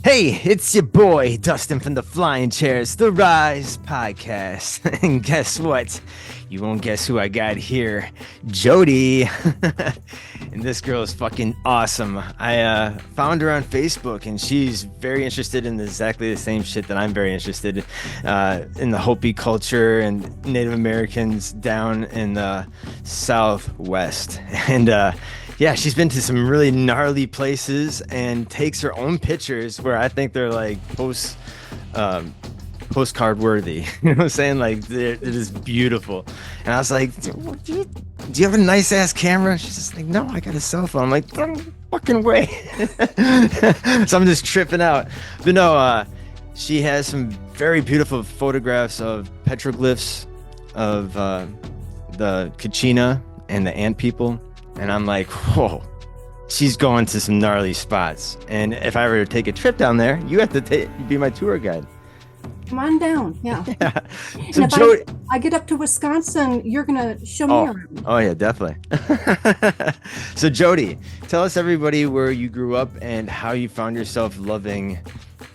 Hey, it's your boy, Dustin from the Flying Chairs, the Rise podcast. And guess what? You won't guess who I got here. Jody. And this girl is fucking awesome. I found her on Facebook, and she's very interested in exactly the same shit that I'm very interested in the Hopi culture and Native Americans down in the Southwest. And yeah, she's been to some really gnarly places and takes her own pictures where I think they're like postcard worthy. You know what I'm saying? Like they're just beautiful. And I was like, do you have a nice ass camera? She's just like, no, I got a cell phone. I'm like, no fucking way. So I'm just tripping out. But no, she has some very beautiful photographs of petroglyphs of the Kachina and the ant people. And I'm like, whoa, she's going to some gnarly spots. And if I ever take a trip down there, you have to be my tour guide. Come on down. Yeah. Yeah. And So if Jody, I get up to Wisconsin, you're going to show me around. oh yeah, definitely. So Jody, tell us everybody where you grew up and how you found yourself loving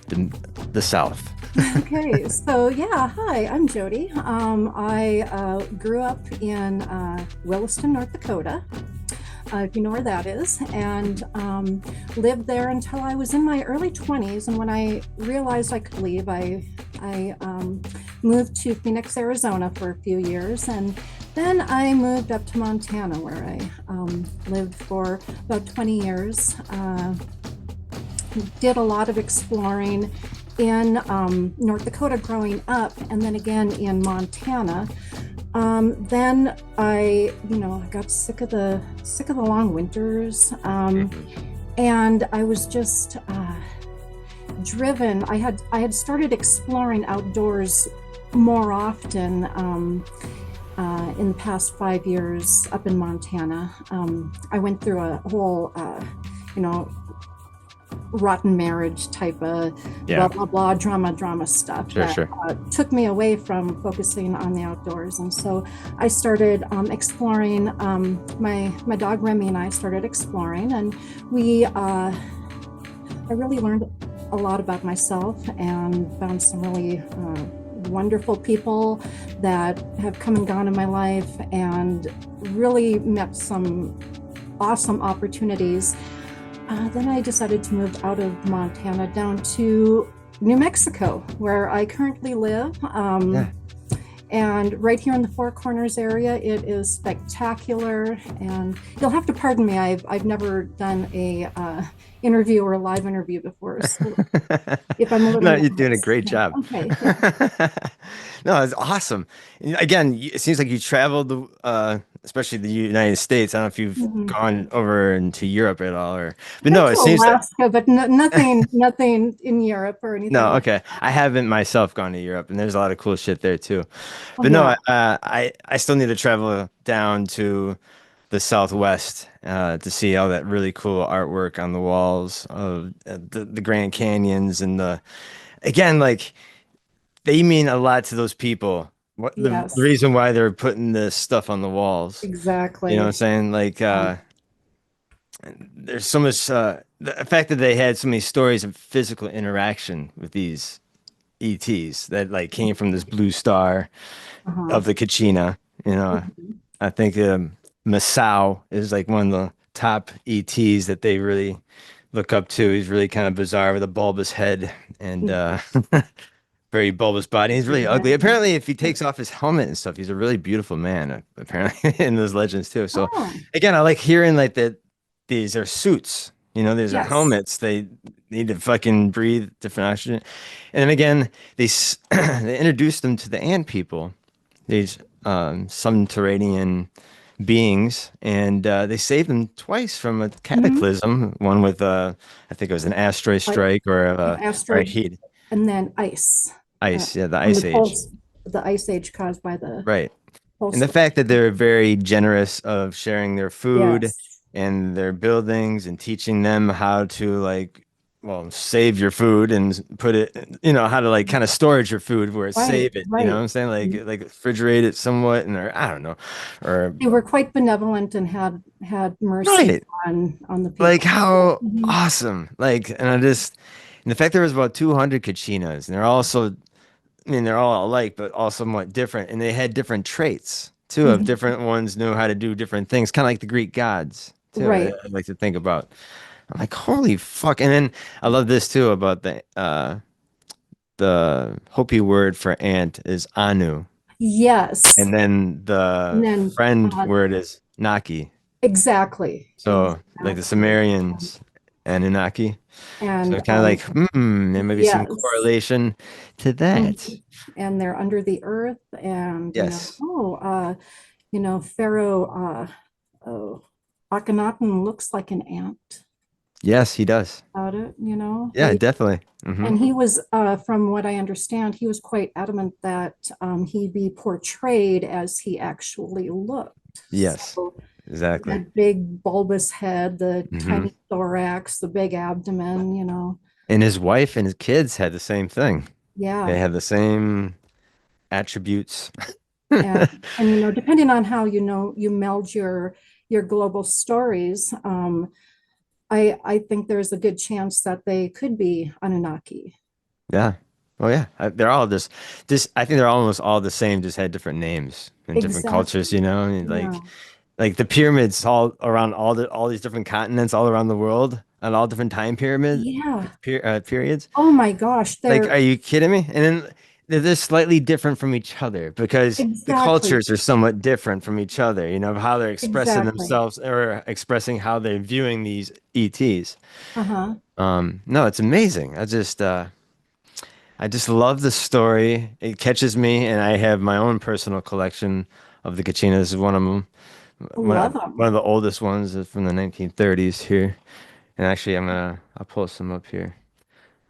the South. Okay. So yeah, hi, I'm Jody. I grew up in Williston, North Dakota. If you know where that is, and lived there until I was in my early 20s. And when I realized I could leave, I moved to Phoenix, Arizona for a few years. And then I moved up to Montana, where I lived for about 20 years. Did a lot of exploring in North Dakota growing up, and then again in Montana. Then I got sick of the long winters, and I was just driven. I had started exploring outdoors more often in the past 5 years up in Montana. I went through a whole, rotten marriage type of blah blah blah drama stuff took me away from focusing on the outdoors. And so I started exploring. My dog Remy and I started exploring, and I really learned a lot about myself and found some really wonderful people that have come and gone in my life, and really met some awesome opportunities. Then I decided to move out of Montana down to New Mexico, where I currently live. And right here in the Four Corners area, it is spectacular. And you'll have to pardon me, I've never done a interview or a live interview before. So if I'm a little No, you're doing a great job. Okay. No, it's awesome. Again, it seems like you traveled, especially the United States. I don't know if you've gone over into Europe at all, but no, it seems Alaska, but nothing in Europe or anything. No, okay. I haven't myself gone to Europe, and there's a lot of cool shit there too. But no, I still need to travel down to the Southwest to see all that really cool artwork on the walls of the Grand Canyons and again, like they mean a lot to those people. The reason why they're putting this stuff on the walls. Exactly. You know what I'm saying? Like there's so much the fact that they had so many stories of physical interaction with these ETs that like came from this blue star of the Kachina. I think Masao is like one of the top ETs that they really look up to. He's really kind of bizarre with a bulbous head and very bulbous body. He's really ugly. Apparently, if he takes off his helmet and stuff, he's a really beautiful man. Apparently, in those legends too. So again, I like hearing like that. These are suits. These are helmets. They need to fucking breathe different oxygen. And then again, they introduced them to the ant people, these subterranean beings, and they saved them twice from a cataclysm. One with I think it was an asteroid strike or asteroid heat, and then ice. The ice age. The ice age caused by the and the fact that they're very generous of sharing their food and their buildings and teaching them how to save your food and put it, how to kind of storage your food where save it. You know what I'm saying? Like refrigerate it somewhat, or I don't know, or they were quite benevolent and had mercy on the people. Like how awesome! And I just And the fact there was about 200 Kachinas, and they're also, I mean, they're all alike, but all somewhat different, and they had different traits too. Of Mhm. different ones knew how to do different things, kind of like the Greek gods too. Right. I like to think about. I'm like, holy fuck! And then I love this too about the Hopi word for ant is Anu, Yes. and then And the then friend word is Naki. exactly. So like the Exactly. Sumerians, Anunnaki. So And kind of like, there may be some yes. correlation to that. Mhm. And they're under the earth and Yes. Pharaoh oh, Akhenaten looks like an ant Yes, he does. about it, Yeah, definitely. and he was, from what I understand, he was quite adamant that he be portrayed as he actually looked. Yes, So exactly. that big bulbous head, the hmm tiny thorax, the big abdomen. And his wife and his kids had the same thing. They Yeah. had the same attributes. And depending on how you meld your global stories, I think there's a good chance that they could be Anunnaki. Yeah. Oh yeah. They're all just I think they're almost all the same, just had different names and different cultures, Exactly. and Yeah. like the pyramids all around all these different continents all around the world and all different time Yeah. periods. Oh my gosh, Like, they're are you kidding me? And then they're just slightly different from each other because the exactly, cultures are somewhat different from each other, of how they're expressing exactly. themselves or expressing how they're viewing these ETs. Uh-huh. No, it's amazing. I just love the story. It catches me, and I have my own personal collection of the Kachina. This is one of them. Love One them. of the oldest ones is from the 1930s here. And actually, I'll post some up here.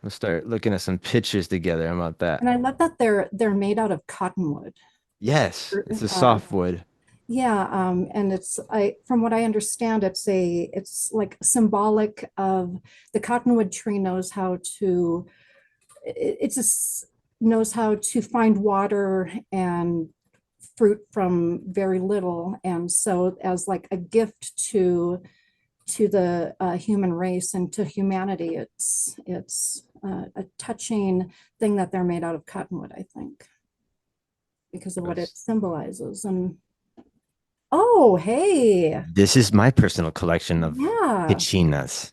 We'll start looking at some pictures together. How about that? And I love that they're made out of cottonwood. Yes, it's a Uh, softwood. yeah, and it's I from what I understand, it's like symbolic of the cottonwood tree knows how to it's just knows how to find water and fruit from very little, and so as like a gift to the human race and to humanity, it's a touching thing that they're made out of cottonwood, I think, because of what it symbolizes. And oh, hey, This is my personal collection of yeah. Kachinas.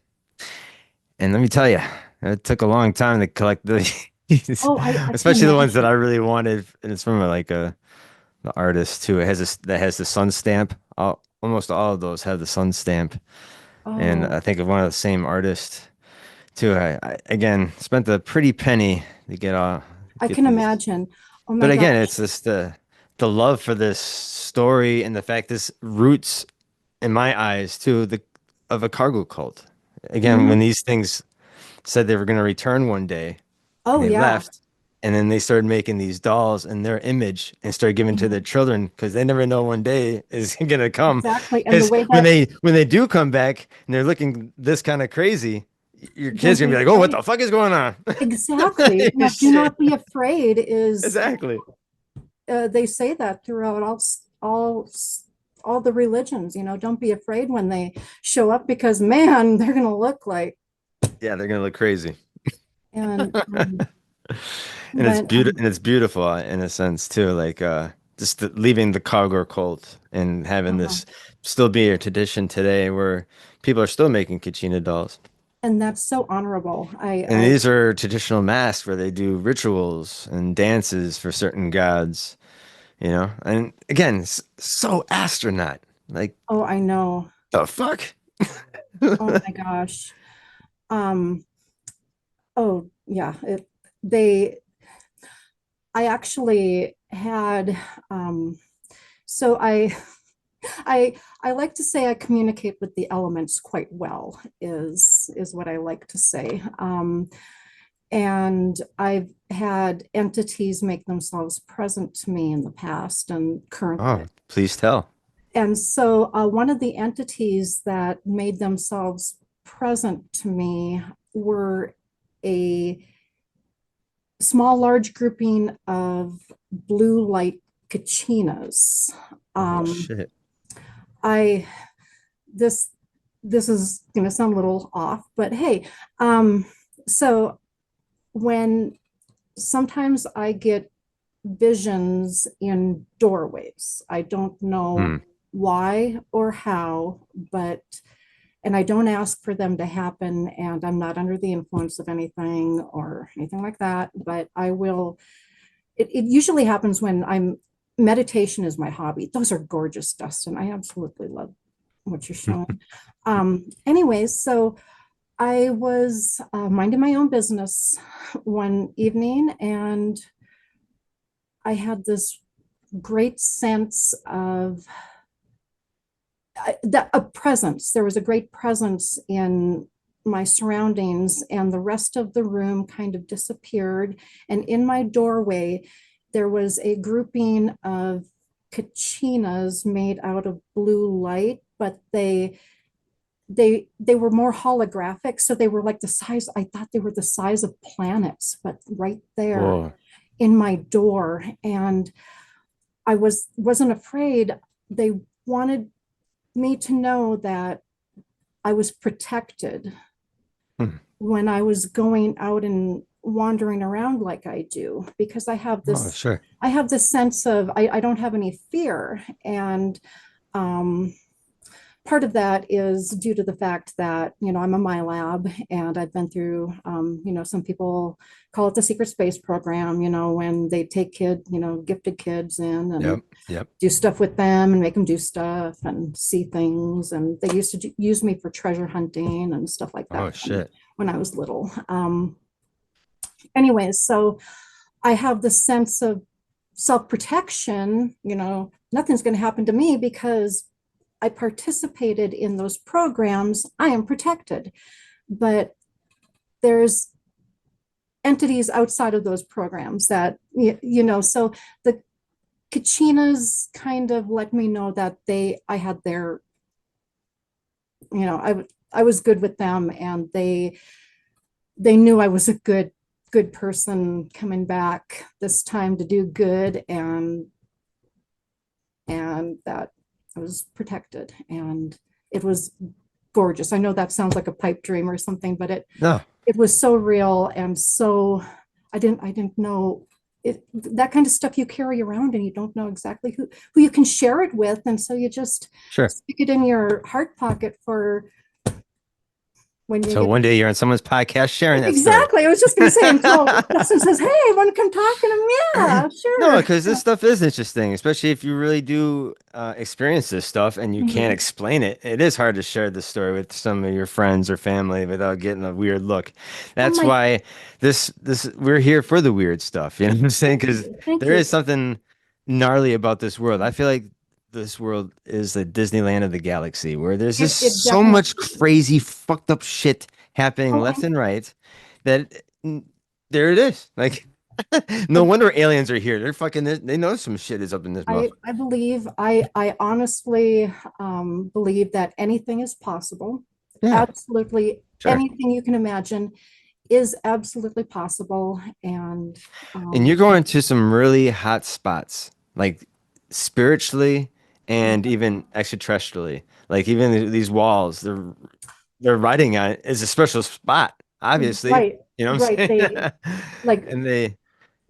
And let me tell you, it took a long time to collect these, Oh, I can especially the ones that I imagine. really wanted. And it's from the artist too. It has that has the sun stamp. Almost all of those have the sun stamp. And I Oh, think of one of the same artists too. I again spent a pretty penny to I get can these. imagine. Oh my But again, gosh. it's just the love for this story and the fact this roots in my eyes too the of a cargo cult. Again, when Mhm. these things said they were going to return one day and Oh they yeah. left, and then they started making these dolls in their image and started giving to their Mhm. children because they never know one day is going to come. Exactly. And the Because way that when they do come back and they're looking this kind of crazy, your kid's don't gonna be be like, "Oh, what afraid. the fuck is going on?" Exactly. Do Shit. not be afraid is Exactly. they say that throughout all the religions, don't be afraid when they show up because man, they're going to look like Yeah, they're gonna look crazy. and And it's but beautiful in a sense too, like just leaving the cargo cult and having uh-huh. this still be a tradition today where people are still making Kachina dolls. And that's so honorable. And these are traditional masks where they do rituals and dances for certain gods, And again, so astronaut. Like oh, I know. the fuck? Oh my gosh. Um, oh yeah, they I actually had so I like to say I communicate with the elements quite well is what I like to say. And I've had entities make themselves present to me in the past and currently. Oh, please tell. And so one of the entities that made themselves present to me were a small, large grouping of blue light kachinas. Oh Um, shit. I this this is going to sound a little off, but hey, so when sometimes I get visions in doorways. I don't know Hmm. why or how, but and I don't ask for them to happen, and I'm not under the influence of anything or anything like that, but I will. It usually happens when I'm meditation is my hobby. Those are gorgeous, Dustin. I absolutely love what you're showing. Anyways, so I was minding my own business one evening, and I had this great sense of a presence. There was a great presence in my surroundings, and the rest of the room kind of disappeared. And in my doorway, there was a grouping of kachinas made out of blue light, but they were more holographic, so they were like the size, I thought they were the size of planets, but right there Whoa. in my door. And I wasn't afraid. They wanted me to know that I was protected Hmm. when I was going out and wandering around like I do, because Oh, sure. I have this sense of I don't have any fear. And um, part of that is due to the fact that, I'm a MyLab, and I've been through, some people call it the secret space program, when they take gifted kids in and Yep. Yep. do stuff with them and make them do stuff and see things. And they used to use me for treasure hunting and stuff like Oh, that shit. when I was little. Anyways, so I have the sense of self-protection, nothing's going to happen to me because I participated in those programs. I am protected. But there's entities outside of those programs that, so the Kachinas kind of let me know that I had their, I was good with them, and they knew I was a good person coming back this time to do good, and that I was protected, and it was gorgeous. I know that sounds like a pipe dream or something, but No, it was so real, and so I didn't know it, that kind of stuff you carry around, and you don't know exactly who you can share it with, and so you just sure. stick it in your heart pocket for when you So get. one day you're on someone's podcast sharing that story. Exactly. I was just going to say until Dustin says, "Hey, want to come talk?" And I'm, yeah, No, sure. because this stuff is interesting, especially if you really do experience this stuff and you can't Mhm. explain it. It is hard to share this story with some of your friends or family without getting a weird look. Well, That's why this we're here for the weird stuff. You know what I'm saying? thank Because you. Thank there is you. something gnarly about this world. I feel like this world is the Disneyland of the galaxy, where there's It just so much definitely is. crazy, fucked up shit happening Oh, left and right that there it is. Like. No I, wonder aliens are here. They're fucking. They know some shit is up in this I motherfucker. I believe I honestly believe that anything is possible. Yeah, Absolutely sure. anything you can imagine is absolutely possible. And And you're going to some really hot spots, like spiritually and even extraterrestrially. Like even these walls, they're writing on it is a special spot. Obviously, right, you know what right. I'm saying? They like And they and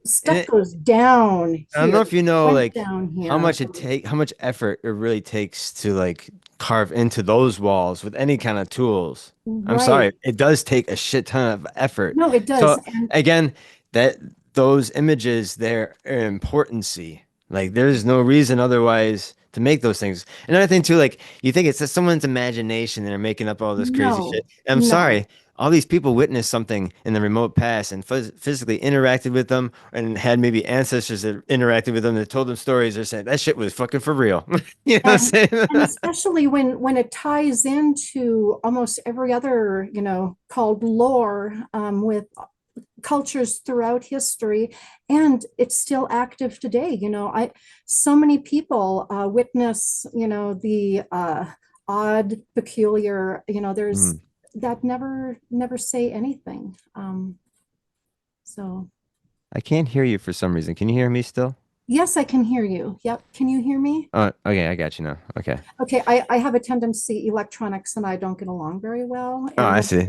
stuff it, goes down I don't know here, if you know went like down here. how much effort it really takes to like carve into those walls with any kind of tools. I'm sorry, Right. it does take a shit ton of effort. No, it does. So And again, that those images, their importancy, like there's no reason otherwise to make those things. Another thing too, like you think it's just someone's imagination and they're making up all this crazy no, shit. I'm no. sorry, all these people witnessed something in the remote past and physically interacted with them and had maybe ancestors that interacted with them that told them stories. They're saying that shit was fucking for real. You know what I'm And saying? and especially when it ties into almost every other, called lore, with cultures throughout history, and it's still active today. I so many people witness, the odd, peculiar, there's Mm. that never say anything. So I can't hear you for some reason. Can you hear me still? Yes, I can hear you. Yep. Can you hear me? Oh, okay, I got you now. Okay. Okay. I have a tendency, electronics and I don't get along very well. Oh, And I see.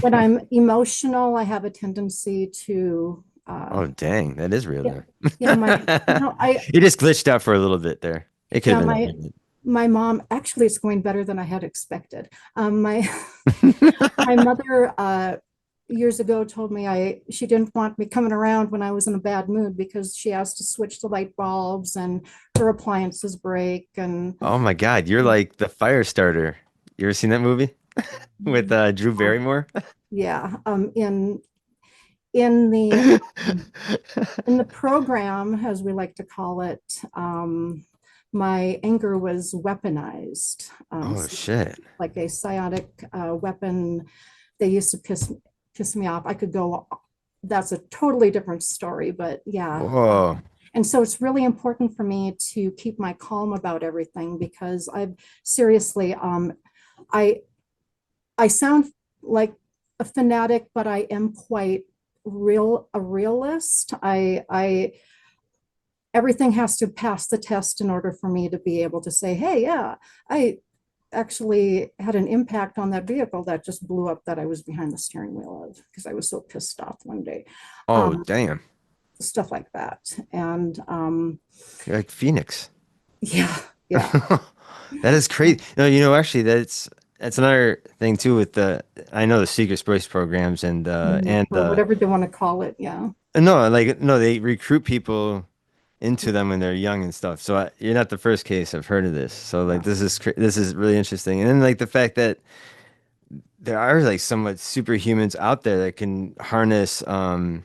when I'm emotional, I have a tendency to, Oh, dang, that is real yeah, there. yeah, You just glitched out for a little bit there. It could yeah, have my, been my mom, actually, it's going better than I had expected. My, that. my mother, years ago told me she didn't want me coming around when I was in a bad mood because she has to switch the light bulbs and her appliances break and Oh my God, you're like the fire starter. You ever seen that movie with Drew Barrymore? yeah, in the in the program, as we like to call it, my anger was weaponized. Oh So shit. like a psionic weapon. They used to piss me off. I could go. That's a totally different story, but yeah. Whoa. And so it's really important for me to keep my calm about everything because I've seriously, I I sound like a fanatic, but I am quite a realist. I everything has to pass the test in order for me to be able to say, hey, yeah, I actually had an impact on that vehicle that just blew up that I was behind the steering wheel of because I was so pissed off one day. Oh Um, damn. Stuff like that. And You're like Phoenix. yeah, yeah. That is crazy. No, actually that's another thing too with the I know the secret space programs and Or whatever they want to call it. Yeah. no, like no, they recruit people into them when they're young and stuff. So you're not the first case I've heard of this. So like Yeah. this is really interesting. And then like the fact that there are like somewhat superhumans out there that can harness uh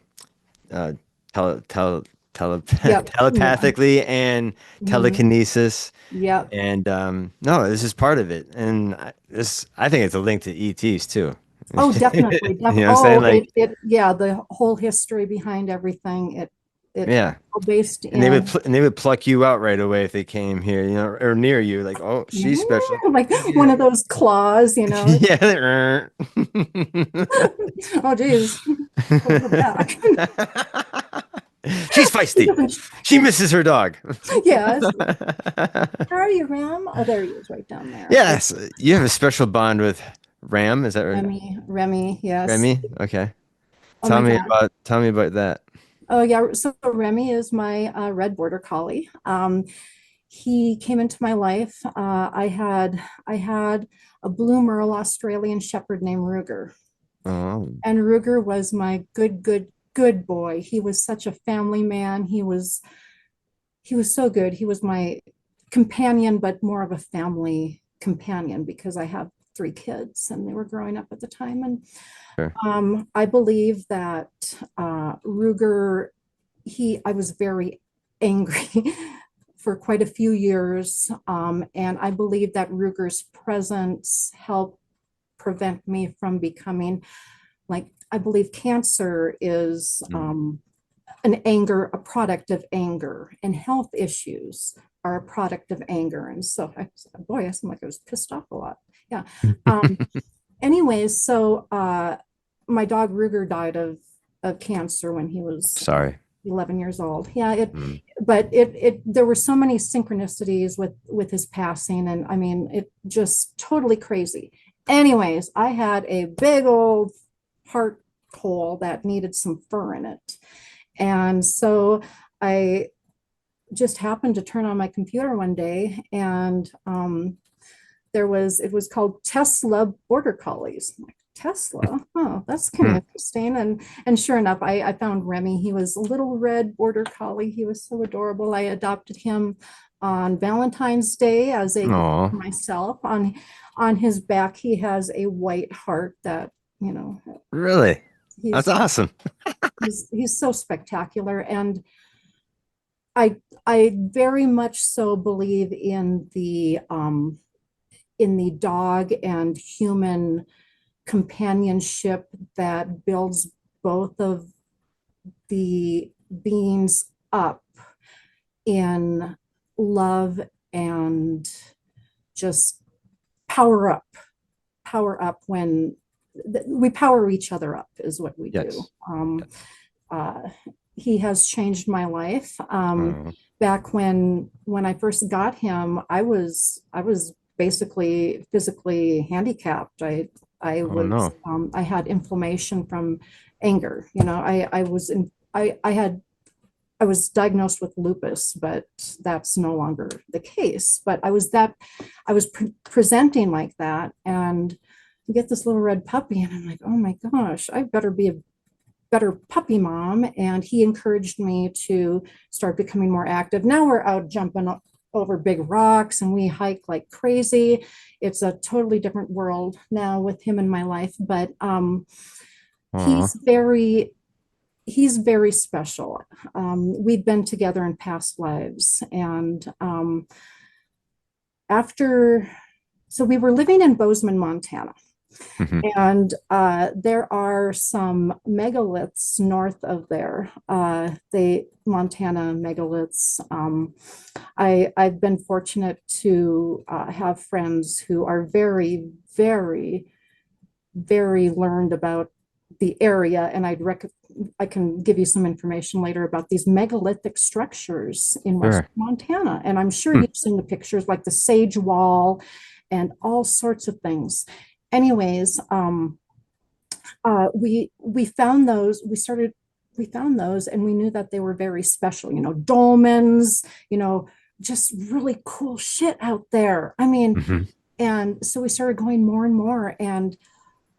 tele, tele, tele, Yep. Yeah. telepathically and Mhm. telekinesis. Yep. And no, this is part of it. And I think it's a link to ETs too. Oh, definitely. You know what I'm saying? Oh, Like, yeah, the whole history behind everything, it yeah. all based And in, they would pluck you out right away if they came here, or near you, like, oh, she's special. like one Yeah. of those claws, Yeah. Oh, geez, put her back. She's He feisty. doesn't, She misses her dog. yeah. Where are you, Ram? Oh, there he is, right down there. Yes, you have a special bond with Ram, is that right? Remy, yes. Remy? Okay. Oh my God. Tell me about that. Oh yeah. So Remy is my red border collie. He came into my life. I had a blue merle Australian Shepherd named Ruger, Oh, and Ruger was my good boy. He was such a family man. He was so good. He was my companion, but more of a family companion because I have three kids and they were growing up at the time. And sure. I believe that Ruger, I was very angry for quite a few years. And I believe that Ruger's presence helped prevent me from becoming like, I believe cancer is Mm. a product of anger, and health issues are a product of anger. And so boy, I seem like I was pissed off a lot. Yeah. Um, anyways, so my dog Ruger died of cancer when he was Sorry. 11 years old. Yeah, Mm. but there were so many synchronicities with his passing, and I mean, it just totally crazy. Anyways, I had a big old heart hole that needed some fur in it. And so I just happened to turn on my computer one day and it was called Tesla Border Collies. I'm like, Tesla? Oh, that's kind of Mm. interesting. And sure enough, I found Remy. He was a little red border collie. He was so adorable. I adopted him on Valentine's Day as a gift Aw, for myself. On his back, he has a white heart that, you know, really? That's he's awesome. he's so spectacular. And I very much so believe in the dog and human companionship that builds both of the beings up in love and just power up, when we power each other up is what we do. Yes. Uh, he has changed my life. Oh, Back when I first got him, I was basically physically handicapped. oh no. I had inflammation from anger. I was diagnosed with lupus, but that's no longer the case. But I was presenting like that, and you get this little red puppy, and I'm like, oh my gosh, I better be a better puppy mom. And he encouraged me to start becoming more active. Now we're out jumping over big rocks and we hike like crazy. It's a totally different world now with him in my life, but Oh, he's very he's very special. We've been together in past lives, and after so we were living in Bozeman, Montana. hmm. And there are some megaliths north of there, the Montana megaliths. I've been fortunate to have friends who are very, very, very learned about the area, and I can give you some information later about these megalithic structures in Sure. western Montana. And I'm sure Hmm. you've seen the pictures, like the Sage Wall and all sorts of things. Anyways, we found those. We found those, and we knew that they were very special. Dolmens. Just really cool shit out there. I mean, Hmm. and so we started going more and more. And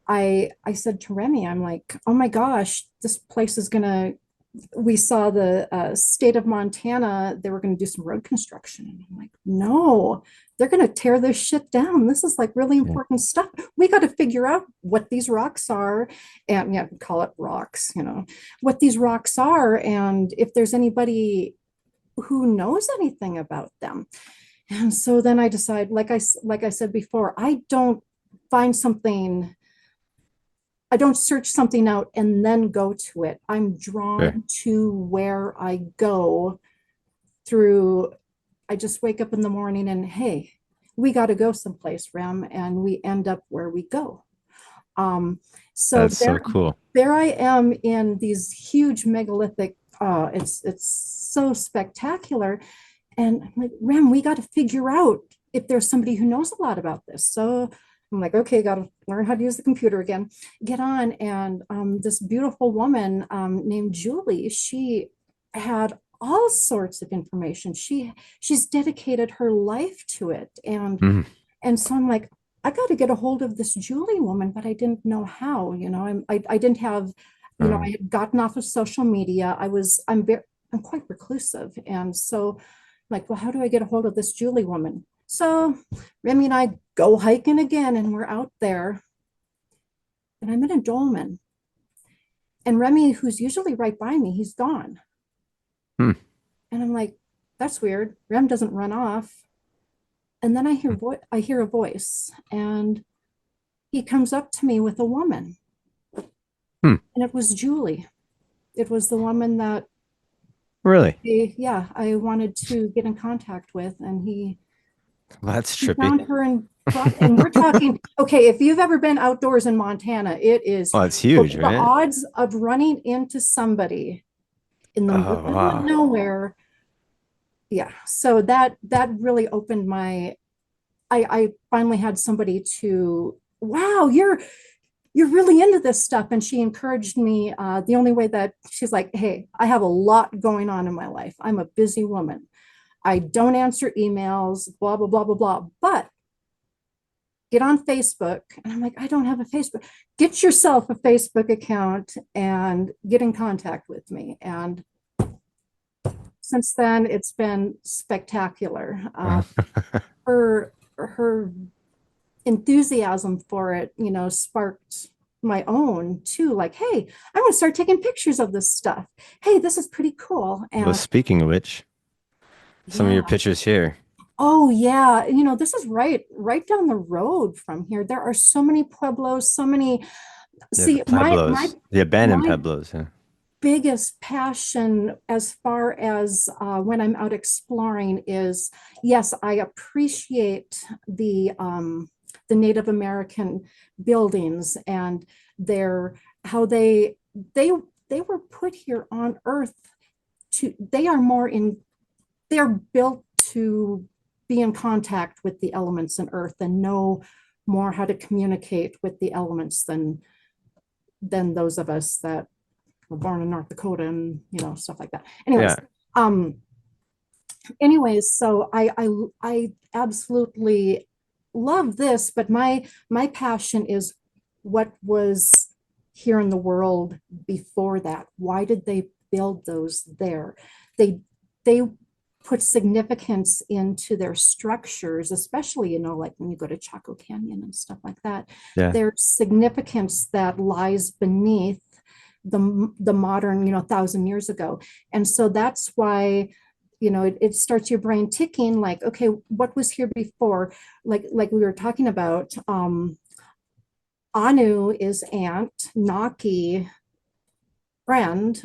I said to Remy, I'm like, oh my gosh, this place is gonna. We saw the state of Montana, they were going to do some road construction. And I'm like, no, they're going to tear this shit down. This is like really Yeah. important stuff. We got to figure out what these rocks are, and yeah, call it rocks, what these rocks are, and if there's anybody who knows anything about them. And so then I decide, like I said before, find something I don't search something out and then go to it. I'm Sure. drawn to where I go through. I just wake up in the morning and, hey, we got to go someplace, Rem, and we end up where we go. Um, so That's so cool. there I am in these huge megalithic. It's so spectacular, and I'm like, Rem, we got to figure out if there's somebody who knows a lot about this. So I'm like, okay, got to learn how to use the computer again. Get on, and this beautiful woman named Julie, she had all sorts of information. She's dedicated her life to it, Hmm. and so I'm like, I got to get a hold of this Julie woman, but I didn't know how. I didn't have, I had gotten off of social media. I'm quite reclusive, and so like, well, how do I get a hold of this Julie woman? So Remy and I go hiking again, and we're out there, and I'm in a dolmen. And Remy, who's usually right by me, he's gone. Hmm. And I'm like, that's weird. Rem doesn't run off. And then I hear a voice, and he comes up to me with a woman, Hmm. and it was Julie. It was the woman that, Really? yeah, I wanted to get in contact with, and Well, that's he trippy. found her and we're talking, okay, if you've ever been outdoors in Montana, it is Well, it's huge, the right? odds of running into somebody in the Oh, middle of wow. nowhere. Yeah. So that really opened I finally had somebody to, wow, you're really into this stuff. And she encouraged me. The only way that she's like, hey, I have a lot going on in my life. I'm a busy woman. I don't answer emails, blah, blah, blah, blah, blah. But get on Facebook. And I'm like, I don't have a Facebook. Get yourself a Facebook account and get in contact with me. And since then, it's been spectacular. Her enthusiasm for it, sparked my own too. Like, hey, I want to start taking pictures of this stuff. Hey, this is pretty cool. Well, And speaking of which, some of your yeah, pictures here. oh yeah, this is right down the road from here. There are so many pueblos, so many. Yeah, the See, Pueblos, the abandoned my Pueblos. Yeah. biggest passion as far as when I'm out exploring is, yes, I appreciate the Native American buildings and their how they they were put here on Earth to, they are more in, they're built to be in contact with the elements in Earth and know more how to communicate with the elements than those of us that were born in North Dakota and, you know, stuff like that. Anyways, Yeah. um, so I absolutely love this, but my passion is what was here in the world before that. Why did they build those there? They put significance into their structures, especially, you know, like when you go to Choco Canyon and stuff like that. Yeah. There's significance that lies beneath the modern, you know, 1,000 years ago. And so that's why, you know, it starts your brain ticking like, okay, what was here before? Like we were talking about, Anu is aunt, Naki friend.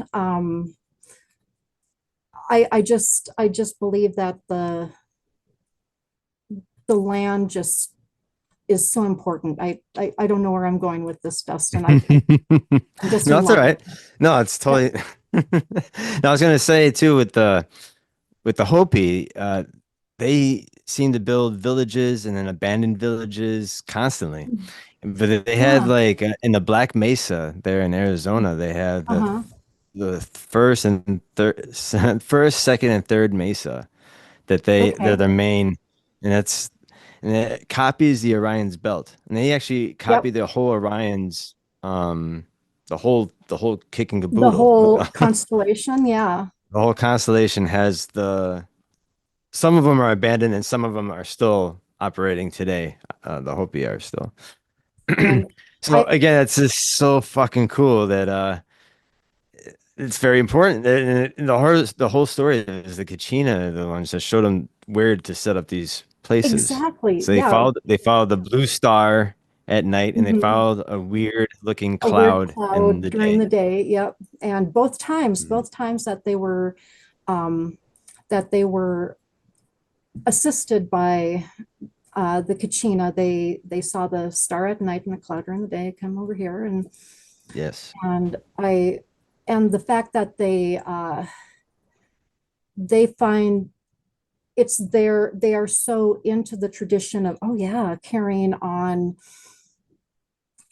I just believe that the land just is so important. I don't know where I'm going with this, Dustin. I'm just No, in it's all love. right. No, it's totally. No, I was gonna say too with the Hopi, they seem to build villages and then abandoned villages constantly. But they had Yeah. like in the Black Mesa there in Arizona, they have Uh-huh. the first and third, first, second, and third mesa that they're Okay. their main, and that's and it copies the Orion's belt, and they actually copy Yep. the whole Orion's the whole kit and The caboodle. whole The constellation. Yeah. whole constellation has the some of them are abandoned and some of them are still operating today. The Hopi are still. And So I again, it's just so fucking cool that it's very important. And the whole story is the Kachina, the ones that showed them where to set up these places. exactly. So Yeah. they followed the blue star at night, and they Mhm. followed a weird looking A weird cloud in cloud the during day. the day. Yep. And Mhm. both times um, that they were assisted by the Kachina, they saw the star at night and the cloud during the day come over here, Yes. and I and the fact that they find it's there, they are so into the tradition of, oh yeah, carrying on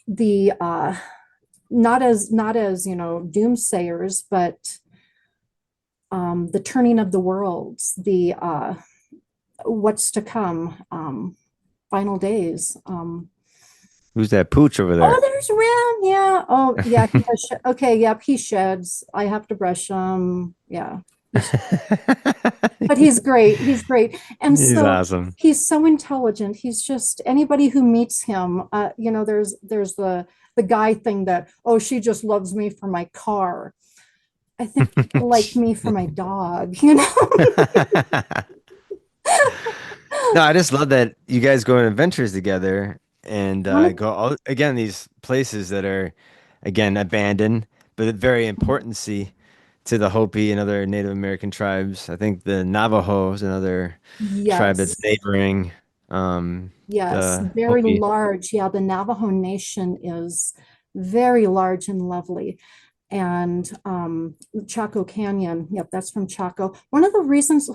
the not as you know, doomsayers, but the turning of the worlds, the what's to come, final days. Who's that pooch over Oh, there? there's Ram. Yeah. Oh, yeah. He does okay. Yep. He sheds. I have to brush him. Yeah. He's, but he's great. He's great. And He's so awesome. he's so intelligent. He's just, anybody who meets him, you know, there's the guy thing that, oh, she just loves me for my car. I think people like me for my dog, you know? No, I just love that you guys go on adventures together and One of, go all, again these places that are again abandoned, but very important to the Hopi and other Native American tribes. I think the Navajo is another tribe that's yes. neighboring Yes, the very Hopi. large. Yeah, the Navajo Nation is very large and lovely. And Choco Canyon, yep, that's from Chaco. One of the reasons,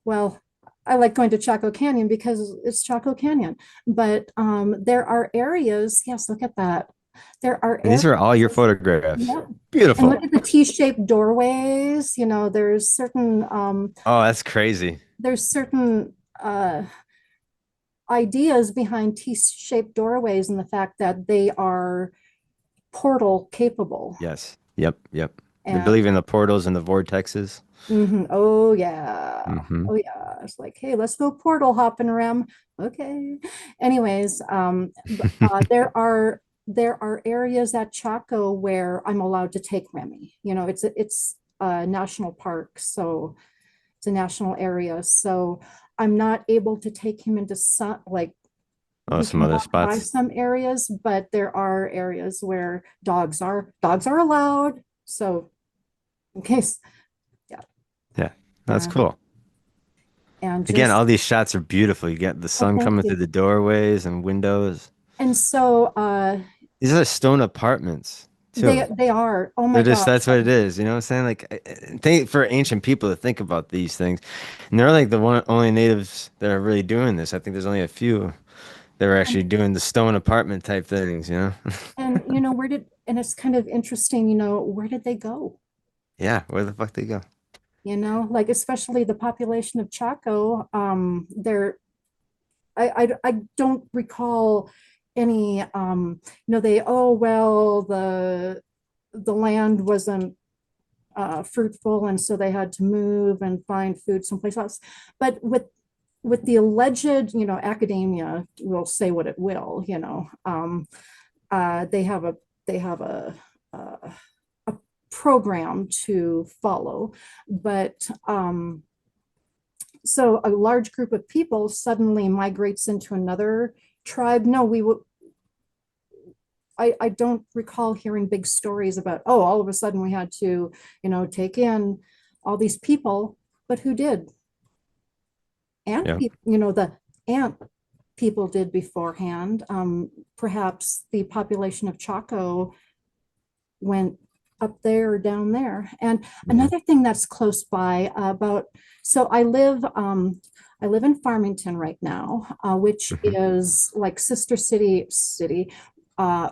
well, I like going to Choco Canyon because it's Choco Canyon. But there are areas, yes, look at that. There are And these are all your areas, photographs. yep. And look Beautiful. at the T-shaped doorways. You know, Oh, that's crazy. there's certain ideas behind T-shaped doorways and the fact that they are portal capable. Yes. Yep. Yep. They And believe in the portals and the vortexes. mhm, oh yeah, Hmm. oh yeah. It's like, hey, let's go portal hopping around. Okay. Anyways, there are areas at Chaco where I'm allowed to take Remy. You know, it's a national park, so it's a national area. So I'm not able to take him into some like Oh, he some can other walk by spots. some areas, but there are areas where dogs are allowed. So in case, yeah, Yeah, that's and cool. Again, just all these shots are beautiful. You get the oh, sun thank coming through you. the doorways and windows. And so These are stone apartments too. They are. Oh They're my just, gosh. that's what it is. You know what I'm saying? Like, think for ancient people to think about these things. And they're like the only natives that are really doing this. I think there's only a few that are actually doing the stone apartment type things, you know? And and it's kind of interesting, where did they go? Yeah, where the fuck they go? Like especially the population of Chaco, I don't recall any, they, oh, well, the land wasn't fruitful, and so they had to move and find food someplace else. But with the alleged, academia will say what it will, they have a program to follow, but so a large group of people suddenly migrates into another tribe. No, we would. I don't recall hearing big stories about, oh, all of a sudden we had to, take in all these people, but who did? Ant Yeah. people, the ant people did beforehand. Perhaps the population of Chaco went up there or down there. And another thing that's close by, so I live in Farmington right now, which is like sister city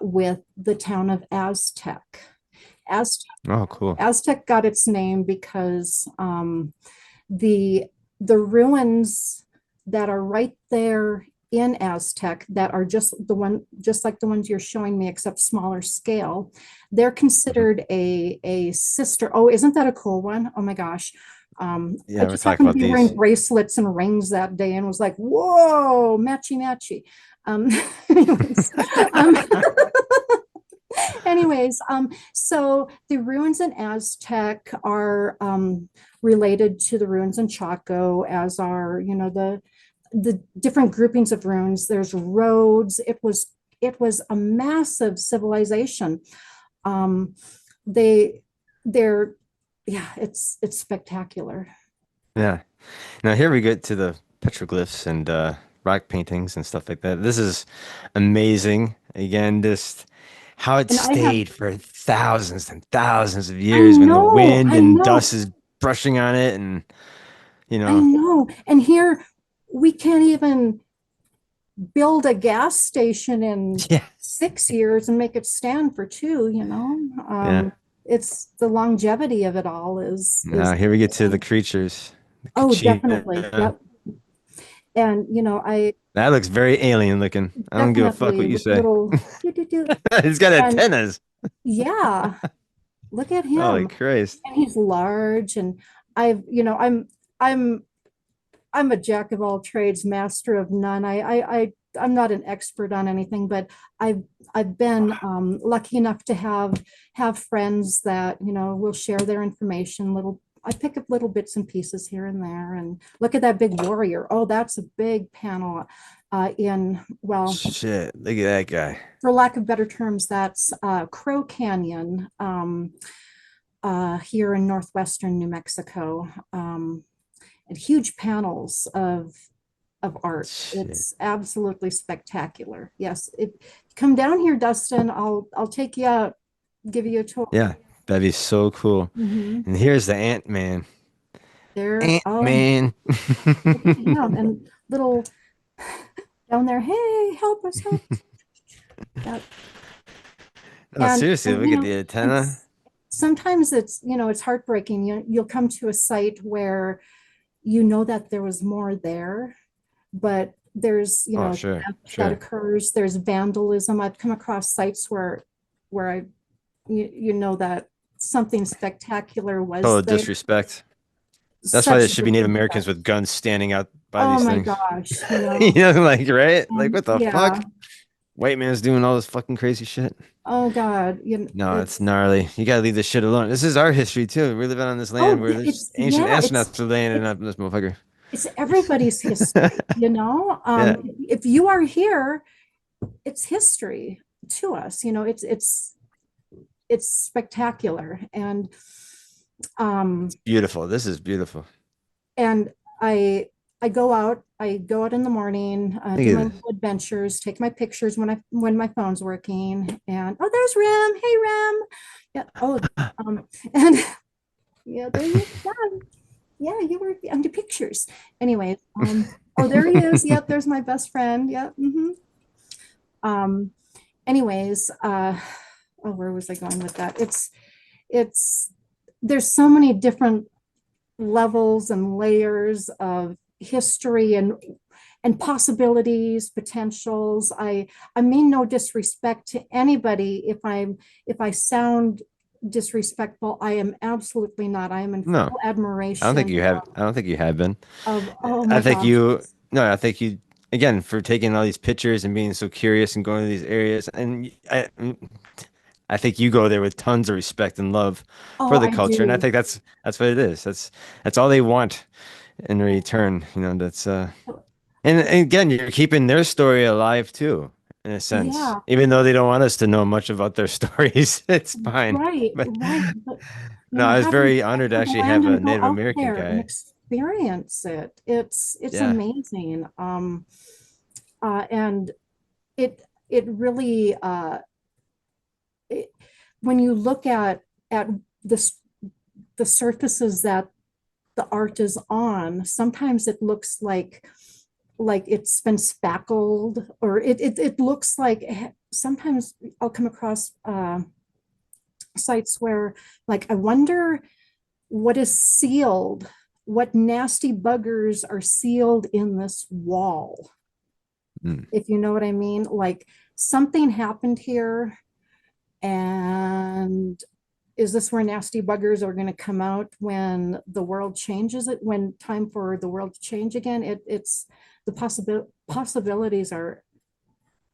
with the town of Aztec. Aztec. Oh, cool. Aztec got its name because the the ruins that are right there in Aztec, that are just like the ones you're showing me, except smaller scale. They're considered a sister. Oh, isn't that a cool one? Oh my gosh. Yeah, I we're just talking happened to about be these. wearing bracelets and rings that day and was like, whoa, matchy matchy. Um, anyways, um, so the ruins in Aztec are related to the ruins in Chaco, as are, the different groupings of ruins. There's roads. It was a massive civilization. Um, they they're Yeah, it's spectacular. Yeah. Now here we get to the petroglyphs and rock paintings and stuff like that. This is amazing. Again, just how it And stayed for thousands and thousands of I years when the know, wind I and know, dust is brushing on it and you I know, know. And here we can't even build a gas station in yeah. 6 years and make it stand for two. Yeah. It's the longevity of it all is Now here we get to the amazing. creatures. The Oh, definitely. Kachina. Yep. And I That looks very alien looking. I don't give a fuck definitely, what you with the say. little doo, doo, doo. He's got And antennas. yeah, look at Holy him. Christ. And he's large, and I've, I'm I'm a jack of all trades, master of none. I'm not an expert on anything, but I've been lucky enough to have friends that will share their information. I pick up little bits and pieces here and there. And look at that big warrior. Oh, that's a big panel. Well, Shit. Look at that guy. for lack of better terms, that's Crow Canyon, here in northwestern New Mexico. And huge panels of art. Shit. It's absolutely spectacular. Yes, come down here, Dustin. I'll take you out, give you a tour. Yeah, that'd be so cool. Mhm. And here's the Ant Man. There, Ant oh, Man. look at him and little down there. Hey, help us, help us. Yep. No, And seriously, and look at the antenna. sometimes it's heartbreaking. You'll come to a site where that there was more there, but there's Oh, theft sure, that sure. occurs. There's vandalism. I've come across sites where I that something spectacular was Total there. disrespect. That's why there Such should be Native Americans disrespect. with guns standing out by Oh these my things. gosh, You know, like, right? Like, and what the yeah. fuck? White man's doing all this fucking crazy shit. Oh God, No, it's it's gnarly. You gotta leave this shit alone. This is our history too. We're living on this land where there's it's ancient yeah, astronauts are landing it's on this motherfucker. it's everybody's history. Yeah, If you are here, it's history to us. It's spectacular. it's Um beautiful. This is beautiful. and I I go out in the morning, Look do at my this. little adventures, take my pictures when my phone's working, and oh, there's Ram. Hey, Ram. Yeah. Oh, and yeah, there you are. Yeah, you were on the pictures. Anyways, oh, there he is. Yep, there's my best friend. Yep. Um, anyways, oh, where was I going with that? It's there's so many different levels and layers of history and possibilities, potentials. I mean no disrespect to anybody if I sound disrespectful. I am absolutely not. I am in No, full I don't think admiration you have. I don't think you have been. of oh I my think gosh. you. No, I think you. Again, for taking all these pictures and being so curious and going to these areas, and I think you go there with tons of respect and love Oh, for the I culture, and I do. think that's what it is. That's all they want in return. That's and again, you're keeping their story alive too, in a sense. Yeah, Even though they don't want us to know much about their stories, it's fine. right, But right. But no, I was very honored to have the actually land have a and go Native out American there and guy. experience it. It's Yeah, amazing. And it it really it, when you look at this the surfaces that the art is on, sometimes it looks like it's been spackled, or it looks like sometimes I'll come across sites where like I wonder what is sealed, what nasty buggers are sealed in this wall, mm, if you know what I mean. Like something happened here, and is this where nasty buggers are going to come out when the world changes it, when time for the world to change again? It's the possibilities are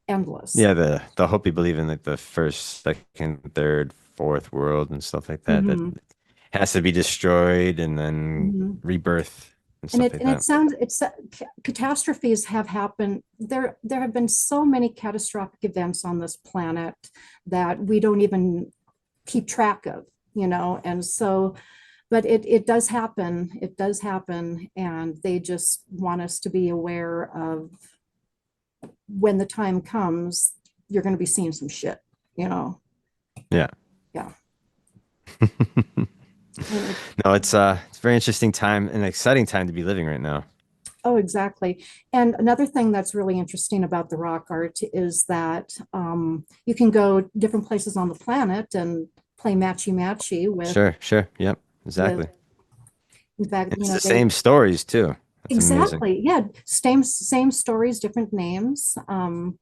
endless. yeah. The hope you believe in, like the first, second, third, fourth world and stuff like that. That Mhm, has to be destroyed and then mhm. rebirth and stuff like And it that. sounds catastrophes have happened. There have been so many catastrophic events on this planet that we don't even keep track of, you know. And so, but it does happen. It does happen, and they just want us to be aware of when the time comes. You're going to be seeing some shit, you know. Yeah. Yeah. And it, No, it's a very interesting time, an exciting time to be living right now. oh, exactly. And another thing that's really interesting about the rock art is that you can go different places on the planet and play matchy matchy Sure, sure. Yep, with exactly. in fact, And you it's know, the they same stories too. That's amazing. exactly, yeah, same stories, different names. Well,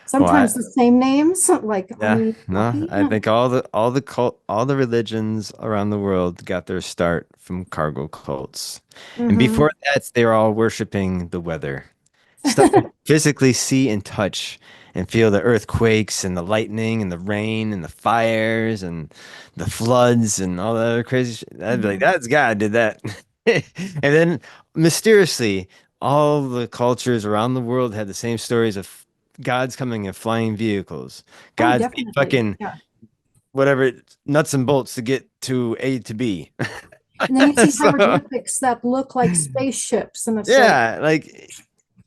Sometimes the same names, like yeah, no, Anunnaki. I think all the religions around the world got their start from cargo cults. And Hmm. before that, they were all worshiping the weather. Stuff they physically see and touch and feel the earthquakes and the lightning and the rain and the fires and the floods and all that other crazy shit. I'd be like, Hmm. that's God did that. And then mysteriously, all the cultures around the world had the same stories of gods coming in flying vehicles. Oh, Gods need definitely. fucking Yeah. whatever nuts and bolts to get to A to B. And then you see So hieroglyphics that look like spaceships, and it's like, yeah, like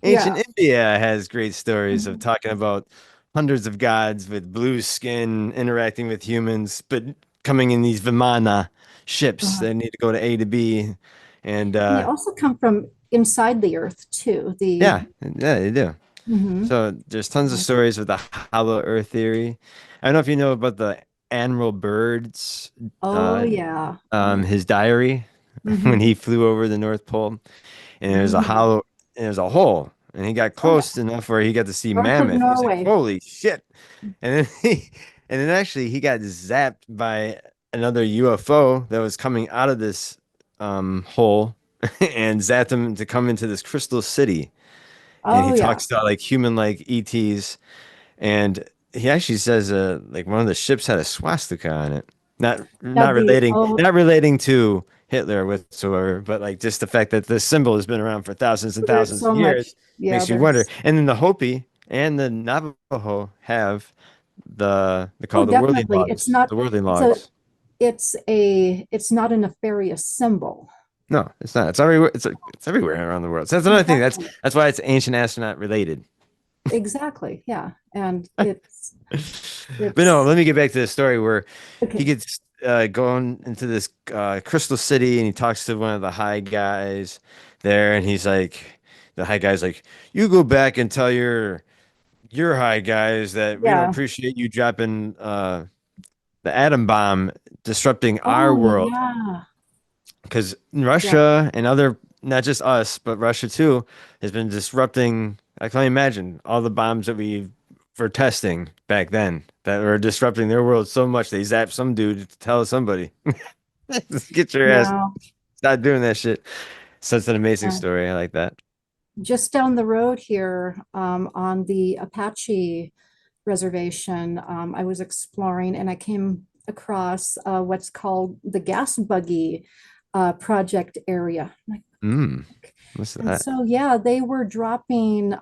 ancient yeah. India has great stories of Mhm. talking about hundreds of gods with blue skin interacting with humans, but coming in these Vimana ships Uh-huh. that need to go to A to B. And And they also come from inside the earth too. The yeah, they do. mhm. So there's tons of stories with the hollow earth theory. I don't know if you know about the Admiral Byrd's Oh uh, yeah. Yeah. his diary when Hmm. he flew over the North Pole. And there's a Hmm. hollow, and there's a hole, and he got Oh yeah. close enough where he got to see North of mammoth. He's like, Norway. "Holy shit!" And then and then actually he got zapped by another UFO that was coming out of this hole, and zapped him to come into this crystal city. And he Oh yeah. talks about like human-like ETs, and he actually says like one of the ships had a swastika on it. Now the oh, Not relating to Hitler whatsoever, but like just the fact that this symbol has been around for thousands and there's thousands of so years much. Yeah, makes you wonder. there's And then the Hopi and the Navajo have they oh call definitely. It's not the worldly it's a logs. it's not a nefarious symbol. No, it's not. It's everywhere. It's everywhere around the world. So that's another thing. Exactly. That's why it's ancient astronaut related. Exactly. Yeah. And But no, it's let me get back to the story where he okay. gets going into this crystal city and he talks to one of the high guys there, and he's like, the high guy's like, "You go back and tell your high guys that we don't Yeah. appreciate you dropping the atom bomb disrupting our Oh, world." yeah. Because Yeah. Russia and other, not just us, but Russia too, has been disrupting. I can only imagine all the bombs that we were testing back then that were disrupting their world so much they zapped some dude to tell somebody, get your ass, Yeah. stop doing that shit. So it's an amazing Yeah. story. I like that. Just down the road here, on the Apache reservation, I was exploring and I came across what's called the gas buggy project area. Mm, what's And that? so, yeah, they were dropping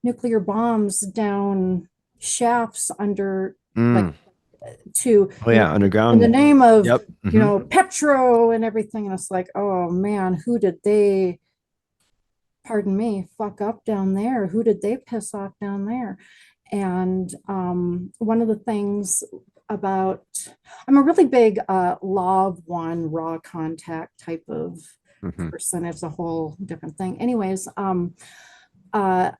nuclear bombs down shafts under, like, Mm. to, Oh yeah, in the underground. name of, Yep. Hmm. petro and everything. And it's like, oh man, who did they, pardon me, fuck up down there? Who did they piss off down there? And one of the things about, I'm a really big law of one, raw contact type of Hmm. person. It's a whole different thing. Anyways, uh,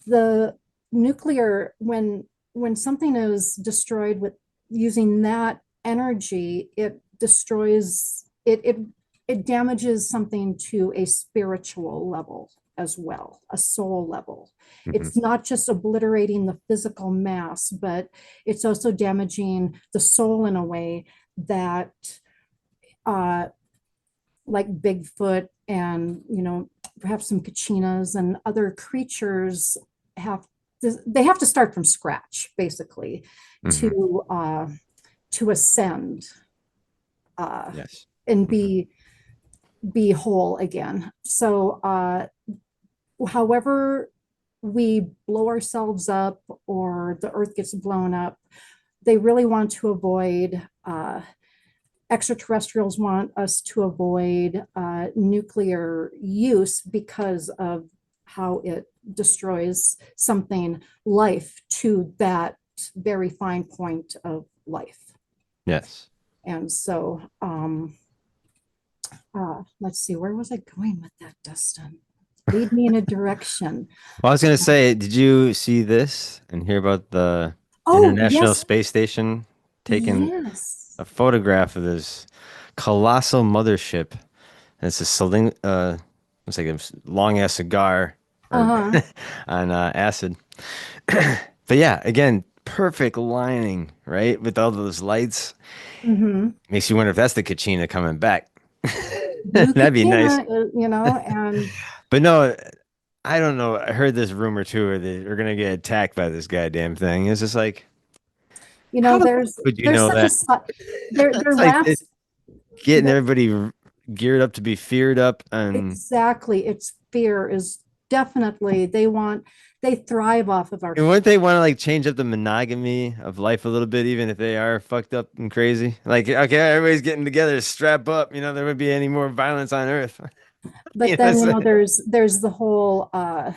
the nuclear, when something is destroyed with using that energy, it destroys it damages something to a spiritual level as well, a soul level. Hmm. It's not just obliterating the physical mass, but it's also damaging the soul in a way that uh, like Bigfoot and, perhaps some kachinas and other creatures have they have to start from scratch basically Hmm. to ascend uh, Yes. and Hmm. be whole again. So however we blow ourselves up or the earth gets blown up, they really want to avoid extraterrestrials want us to avoid nuclear use because of how it destroys something life to that very fine point of life. Yes. And so, let's see, where was I going with that, Dustin? Lead me in a direction. Well, I was gonna say, did you see this and hear about the Oh, International yes, Space Station taking yes. a photograph of this colossal mothership? And it's a looks like a long ass cigar or Uh-huh. on acid. But yeah, again, perfect lining, right? With all those lights. Mm-hmm. Makes you wonder if that's the Kachina coming back. Blue That'd be nice. Katina, and But no, I don't know. I heard this rumor too, where they're gonna get attacked by this goddamn thing. It's just like, how the fuck would you there's know such a that? their It's like last getting their, everybody geared up to be feared up, and exactly, its fear is definitely they thrive off of our wouldn't fear. they want to like change up the monogamy of life a little bit, even if they are fucked up and crazy? Like, okay, everybody's getting together, strap up. There wouldn't be any more violence on Earth. But then, It's like, there's uh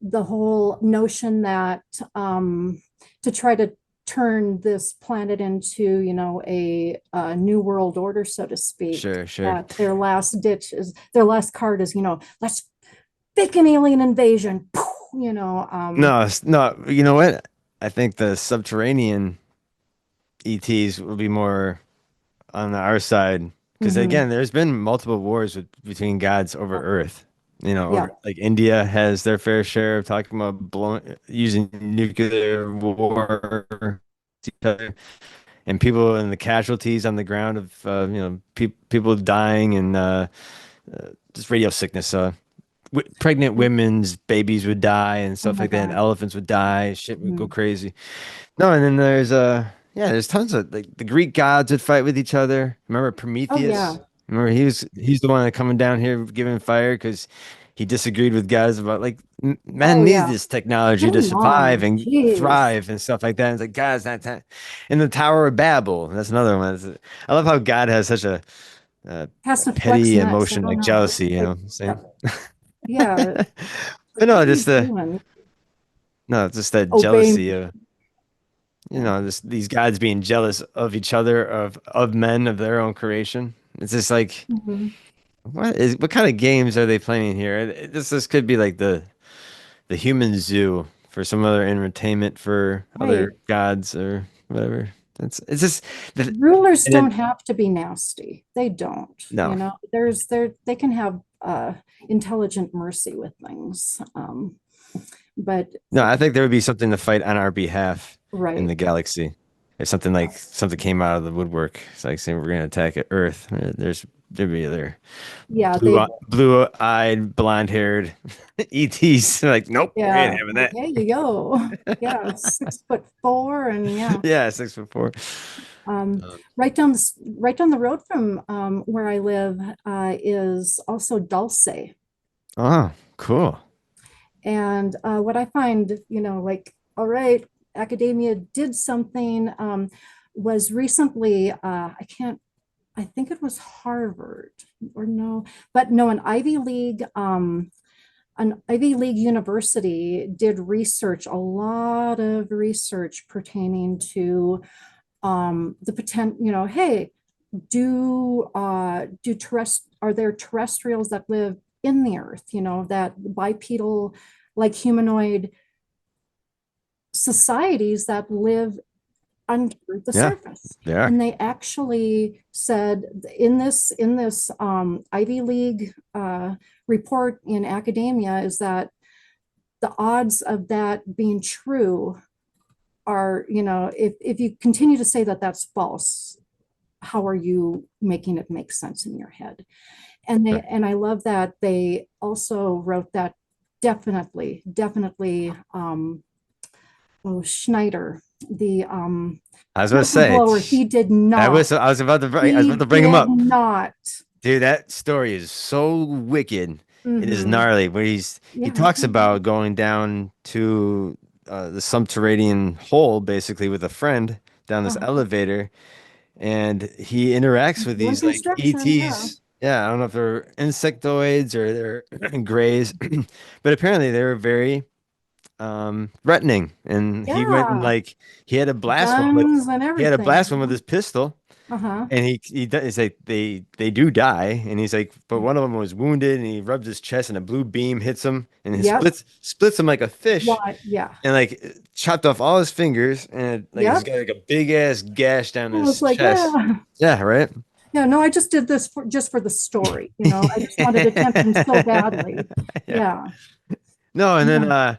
the whole notion that to try to turn this planet into, a new world order, so to speak, sure, sure. that their last card is, let's fake an alien invasion. No, no. You know what? I think the subterranean ETs will be more on our side because Mhm. again, there's been multiple wars between gods over Yeah. Earth. Yeah. Over like India has their fair share of talking about using nuclear war to each other, and people and the casualties on the ground of people dying and just radio sickness. Pregnant women's babies would die and Oh stuff my like that. And God. elephants would die. Shit would go Mhm. crazy. No, and then there's tons of like the Greek gods would fight with each other. Remember Oh yeah. Prometheus? Remember he's the one that coming down here giving fire because he disagreed with guys about like men Oh need yeah. this technology to Come survive on. and Jeez. thrive and stuff like that. It's like guys, not time. In the Tower of Babel, that's another one. I love how God has such a Has to flex petty next. I emotion don't like know. jealousy, you Like, know what I'm saying? yep. Yeah. But Like, no, what are just you the doing? no, it's just that Obey jealousy me. of Yeah. just these gods being jealous of each other, of men, of their own creation. It's just like Hmm. what kind of games are they playing here? This could be like the human zoo for some other entertainment for other Right. gods or whatever. It's just Rulers and then don't have to be nasty. They don't. no. They can have intelligent mercy with things. But No, I think there would be something to fight on our behalf in the right. galaxy. If something like something came out of the woodwork, it's like saying we're going to attack Earth. There'd be other Yeah, they blue-eyed, blonde-haired ETs. Like, nope, we ain't yeah, having like that. hey you go. Yeah, 6'4" and yeah. Yeah, 6'4". Um, Um, right down the road from where I live is also Dulce. oh, cool. And what I find, like, all right, academia did something, was recently, I think it was Harvard or no, but no, an Ivy League university did research, a lot of research pertaining to the potential, hey, are there terrestrials that live in the earth, that bipedal, like humanoid societies that live under the Yeah, surface? they are. And they actually said in this Ivy League report in academia is that the odds of that being true are, if you continue to say that that's false, how are you making it make sense in your head? Sure. And I love that they also wrote that definitely Schneider, the I was about to say, whistleblower, I was about he to bring him did up. not. Dude, that story is so wicked. It is Mm-hmm. gnarly. Where he Yeah. talks about going down to the subterranean hole, basically with a friend down this Uh-huh. elevator, and he interacts with Doing these like construction, yeah. ETs. Yeah, I don't know if they're insectoids or they're grays, but apparently they were very threatening. And he went and Yeah. like he had a blast one with Guns and he had a everything, blast one with his pistol. Uh-huh. And he's like they do die, and he's like, but one of them was wounded, and he rubs his chest, and a blue beam hits him, and he Yep. splits him like a fish, Why? Yeah. and like chopped off all his fingers, and like he's Yep. got like a big ass gash down I was his like, chest. Yeah, right. yeah, no, I just did this just for the story, I just wanted attention so badly. Yeah. Yeah. No, and then Yeah.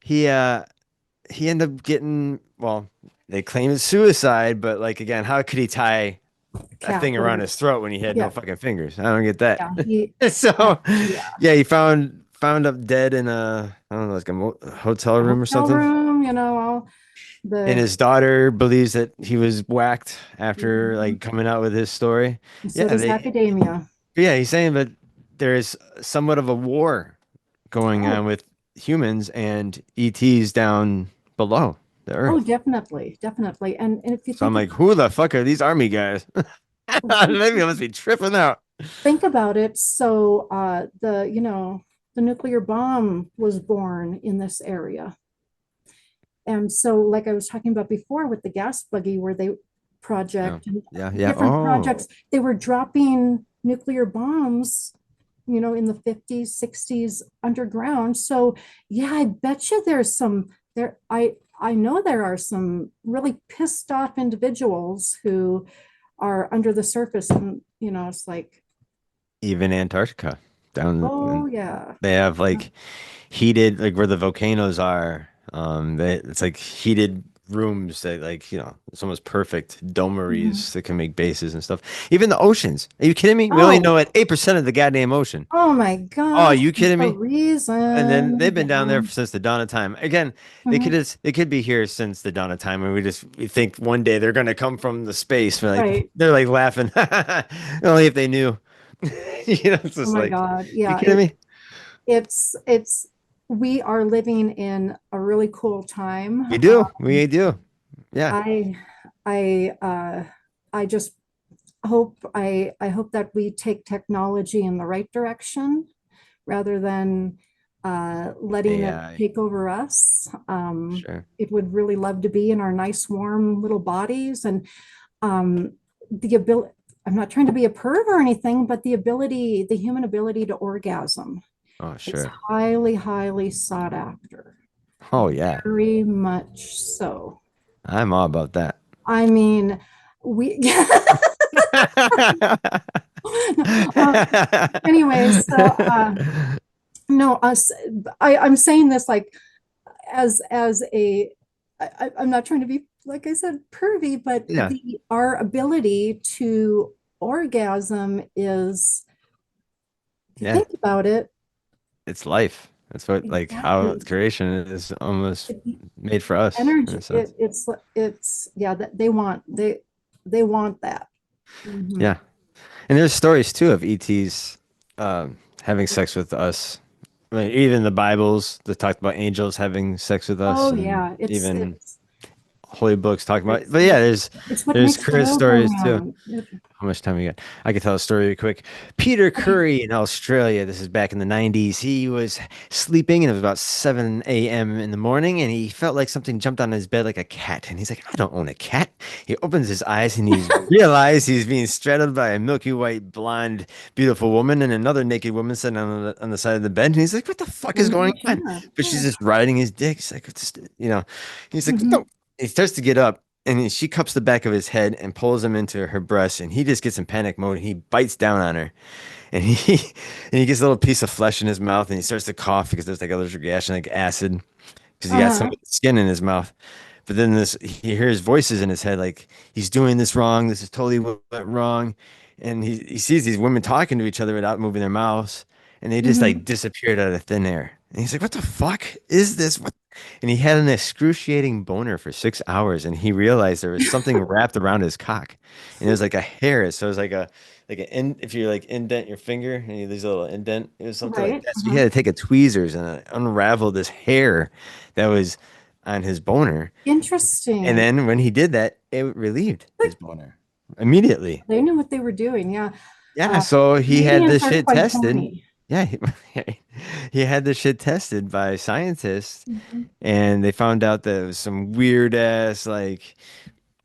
he ended up getting well. They claim it's suicide, but like again, how could he tie a thing around Catheter. his throat when he had no Yeah. fucking fingers? I don't get that. Yeah. So, Yeah. yeah, he found up dead in I don't know, like a hotel A room or hotel something. room, all And the, his daughter believes that he was whacked after Mhm. like coming out with his story. And so Yeah, does academia. yeah, he's saying that there is somewhat of a war going Oh, on with humans and ETs down below the oh, Earth. definitely, definitely. And if you So I'm like, who the fuck are these army guys? Maybe I must be tripping out. think about it, so the nuclear bomb was born in this area. And so, like I was talking about before with the gas buggy, where they Yeah, project and yeah, yeah. different Oh, projects, they were dropping nuclear bombs, in the 50s, 60s underground. So yeah, I bet you there's some there. I know there are some really pissed off individuals who are under the surface, and it's like, even Antarctica down. oh yeah. They have like heated, like where the volcanoes are. It's like heated rooms that like it's almost perfect Mhm. domeries that can make bases and stuff. Even the oceans. Are you kidding me? We only know Oh, at 8% of the goddamn ocean. oh my Oh, are gosh, you kidding the me? And then they've reason, been down yeah. there since the dawn of time. Again, Mhm. they could be here since the dawn of time, and we think one day they're gonna come from the space. Right. They're like laughing, only if they knew. It's Oh just my like, God. you Yeah. kidding me? it's we are living in a really cool time. We do. We do. Yeah. I I just hope I hope that we take technology in the right direction rather than letting it AI. take over us. Sure. It would really love to be in our nice warm little bodies and um, the ability. I'm not trying to be a perv or anything, but the human ability to orgasm, Oh, it's sure. highly, highly sought after. Oh, yeah. Very much so. I'm all about that. I mean, we, uh, anyways, so, no, I'm saying this like as a, I'm not trying to be, like I said, pervy, but Yeah. our ability to orgasm is, if you Yeah. think about it, It's life. That's what, like, how exactly. creation is almost It- made for us in a Energy, sense. it's yeah, that they want that. Mhm. Yeah. And there's stories too of ETs having sex with us. I mean, even the Bibles that talked about angels having sex with us, Oh and yeah, even holy books talking about. But yeah, it's what there's makes the current world go stories too. round. How much time we got? I could tell a story real quick. Peter Okay. Curry in Australia, this is back in the 90s. He was sleeping and it was about 7 a.m. in the morning and he felt like something jumped on his bed like a cat. And he's like, I don't own a cat. He opens his eyes and he's realized he's being straddled by a milky white, blonde, beautiful woman and another naked woman sitting on the side of the bed. And he's like, what the fuck is Woman in going the on? camera. But she's Yeah. just riding his dick. He's like, "What's this?" He's like, Mhm. don't. He starts to get up and she cups the back of his head and pulls him into her breast, and he just gets in panic mode. He bites down on her, and he and he gets a little piece of flesh in his mouth, and he starts to cough because there's like allergic reaction, like acid, because he got some Uh-huh. skin in his mouth. But then he hears voices in his head like he's doing this wrong. This is totally went wrong, and he sees these women talking to each other without moving their mouths, and they just like Mhm. disappeared out of thin air. And he's like, "What the fuck is this? What?" And he had an excruciating boner for 6 hours, and he realized there was something wrapped around his cock, and it was like a hair. So it was like an in, if you like indent your finger and you lose a little indent, it was something like Right. that. So he Uh-huh. had to take a tweezers and unravel this hair that was on his boner. And Interesting. then when he did that, it relieved his boner immediately. They knew what they were doing. Yeah. Yeah, so he had Canadians this are shit quite tested. horny. Yeah, he had this shit tested by scientists, Mhm. and they found out that it was some weird ass, like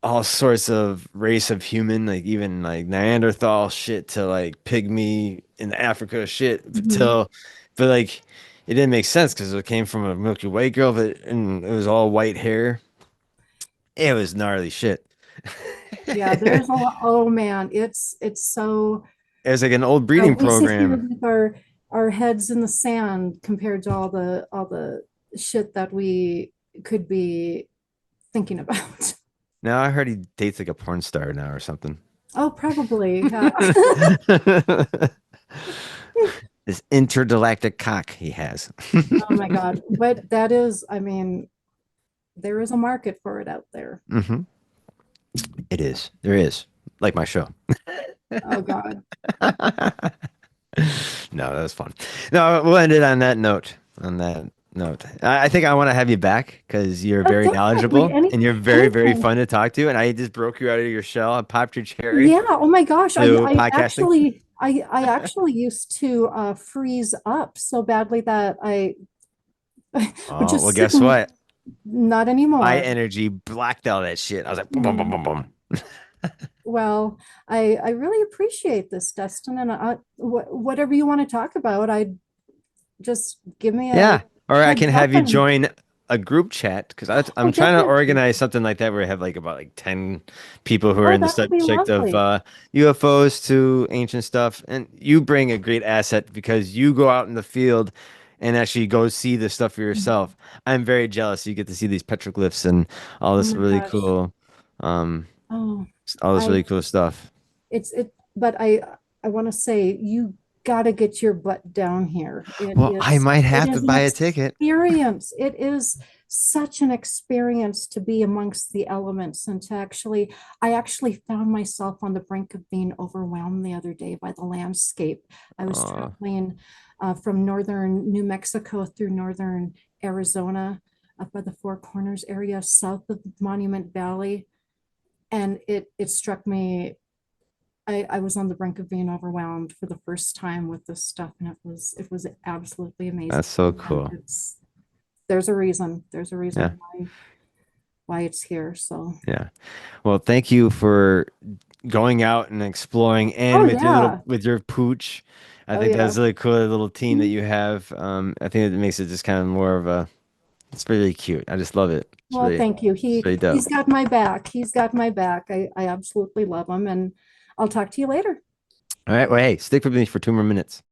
all sorts of race of human, like even like Neanderthal shit to like pygmy in Africa shit, Mhm. but like it didn't make sense because it came from a Milky Way girl, but and it was all white hair. It was gnarly shit. Yeah, there's a lot. Oh man, it's so It was like an old breeding we sit here program. with our heads in the sand compared to all the shit that we could be thinking about. Now I heard he dates like a porn star now or something. Oh, probably. Yeah. This intergalactic cock he has. Oh my God. But that is, I mean, there is a market for it out there. hmm It is. There is. Like my show. Oh God. No, that was fun. No, we'll end it on that note. On that note, I think I want to have you back because you're Oh, very definitely. knowledgeable and you're very, very Anytime. fun to talk to. And I just broke you out of your shell and popped your cherry Yeah. Oh my gosh. to podcasting. I actually used to freeze up so badly that I would Oh, well, just sit guess and what? not My anymore. energy blacked all that shit. I was like, boom, boom, boom, Mm. boom, boom. Well, I really appreciate this, Dustin, and whatever you want to talk about, I just give me a Yeah. Or I can heads up have you and join a group chat because oh, I'm trying to definitely. organize something like that where I have like about like 10 people who are Oh, in the that would be subject of lovely. UFOs to ancient stuff. And you bring a great asset because you go out in the field and actually go see the stuff for Mhm. yourself. I'm very jealous. You get to see these petroglyphs and all Oh this my really gosh. cool, um, Oh, all this I really cool stuff. but I want to say you got to get your butt down here. Well, I might It have to is an buy a ticket. experience. It is such an experience to be amongst the elements and to actually I actually found myself on the brink of being overwhelmed the other day by the landscape. I was Uh, traveling from northern New Mexico through northern Arizona, up by the Four Corners area, south of Monument Valley. And it struck me, I was on the brink of being overwhelmed for the first time with this stuff, and it was absolutely amazing. That's so And cool. there's a reason. There's a Yeah. reason why it's here. So Yeah. Well, thank you for going out and exploring, and oh with your yeah. pooch. I Oh think yeah. that's really cool, the little team that Mhm. you have. I think it makes it just kind of more of a, it's really cute. I just love it. Well, thank you. It's really He's dope. got my back. He's got my back. I absolutely love him, and I'll talk to you later. All right. Well, hey, stick with me for 2 more minutes.